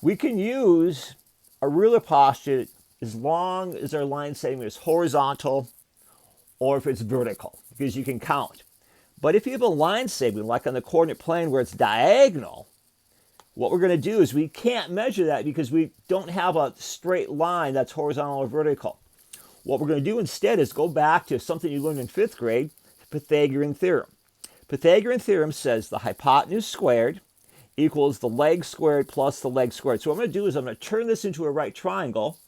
We can use a ruler postulate as long as our line segment is horizontal or if it's vertical, because you can count. But if you have a line segment, like on the coordinate plane where it's diagonal, what we're going to do is we can't measure that because we don't have a straight line that's horizontal or vertical. What we're going to do instead is go back to something you learned in 5th grade, the Pythagorean theorem. Pythagorean theorem says the hypotenuse squared equals the leg squared plus the leg squared. So what I'm going to do is I'm going to turn this into a right triangle,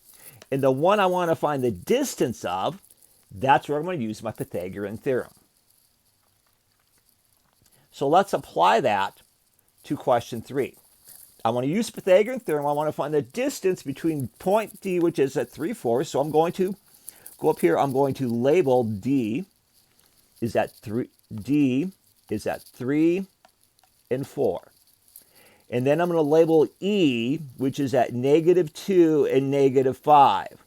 and the one I want to find the distance of, that's where I'm going to use my Pythagorean theorem. So let's apply that to question 3. I want to use Pythagorean theorem. I want to find the distance between point D, which is at 3/4. So I'm going to go up here. I'm going to label D is at 3. D is at 3 and 4. And then I'm going to label E, which is at -2 and -5.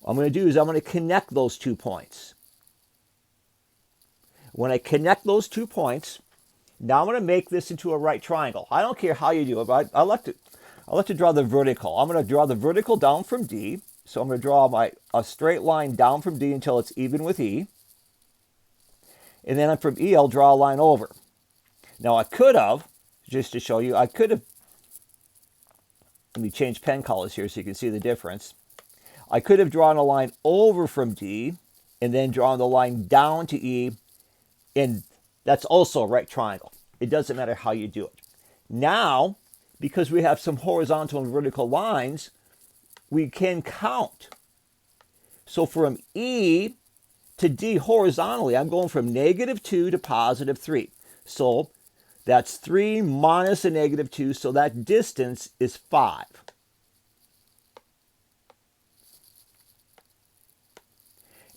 What I'm going to do is I'm going to connect those 2 points. When I connect those 2 points, now I'm going to make this into a right triangle. I don't care how you do it, but I like to draw the vertical. I'm going to draw the vertical down from D. So I'm going to draw a straight line down from D until it's even with E. And then from E, I'll draw a line over. Now I could have, just to show you, let me change pen colors here so you can see the difference. I could have drawn a line over from D and then drawn the line down to E, and that's also a right triangle. It doesn't matter how you do it. Now, because we have some horizontal and vertical lines, we can count. So from E to D horizontally, I'm going from -2 to +3. So that's 3 minus a -2, so that distance is 5.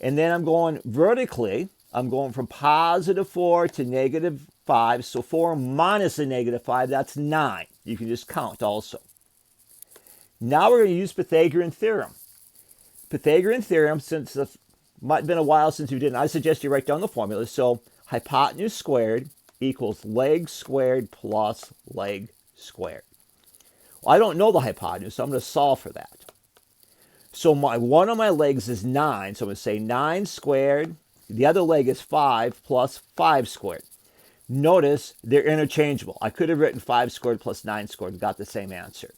And then I'm going vertically. I'm going from +4 to -5. So 4 minus a -5, that's 9. You can just count also. Now we're going to use Pythagorean theorem. Pythagorean theorem, since it might have been a while since you did it, I suggest you write down the formula. So hypotenuse squared equals leg squared plus leg squared. Well, I don't know the hypotenuse, so I'm going to solve for that. So one of my legs is 9, so I'm going to say 9 squared. The other leg is 5 plus 5 squared. Notice they're interchangeable. I could have written 5 squared plus 9 squared and got the same answer.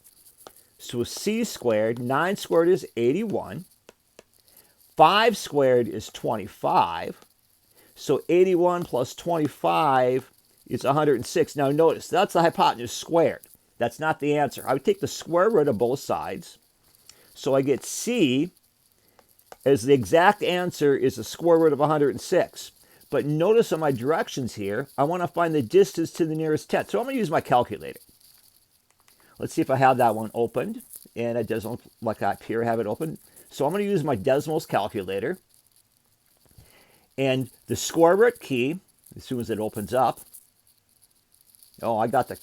So C squared, 9 squared is 81. 5 squared is 25. So 81 plus 25 is 106. Now notice, that's the hypotenuse squared. That's not the answer. I would take the square root of both sides. So I get C as the exact answer is the square root of 106. But notice on my directions here, I want to find the distance to the nearest 10th. So I'm going to use my calculator. Let's see if I have that one opened. And it doesn't look like I appear to have it open. So I'm going to use my decimals calculator. And the square root key, as soon as it opens up. Oh, I got the...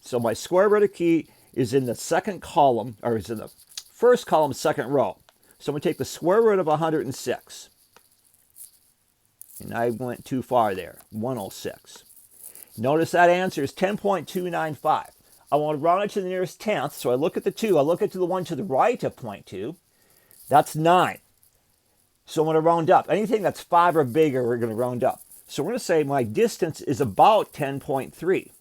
So my square root key is in the second column, or is in the first column, second row. So I'm going to take the square root of 106. And I went too far there, 106. Notice that answer is 10.295. I want to round it to the nearest 10th, so I look at the 2. I look at the one to the right of 0.2. That's 9. So I'm going to round up. Anything that's 5 or bigger, we're going to round up. So we're going to say my distance is about 10.3.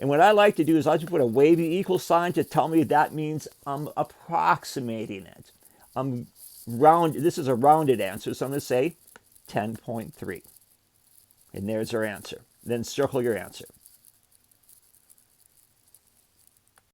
And what I like to do is I like to put a wavy equal sign to tell me that means I'm approximating it. This is a rounded answer, so I'm going to say 10.3. And there's our answer. Then circle your answer.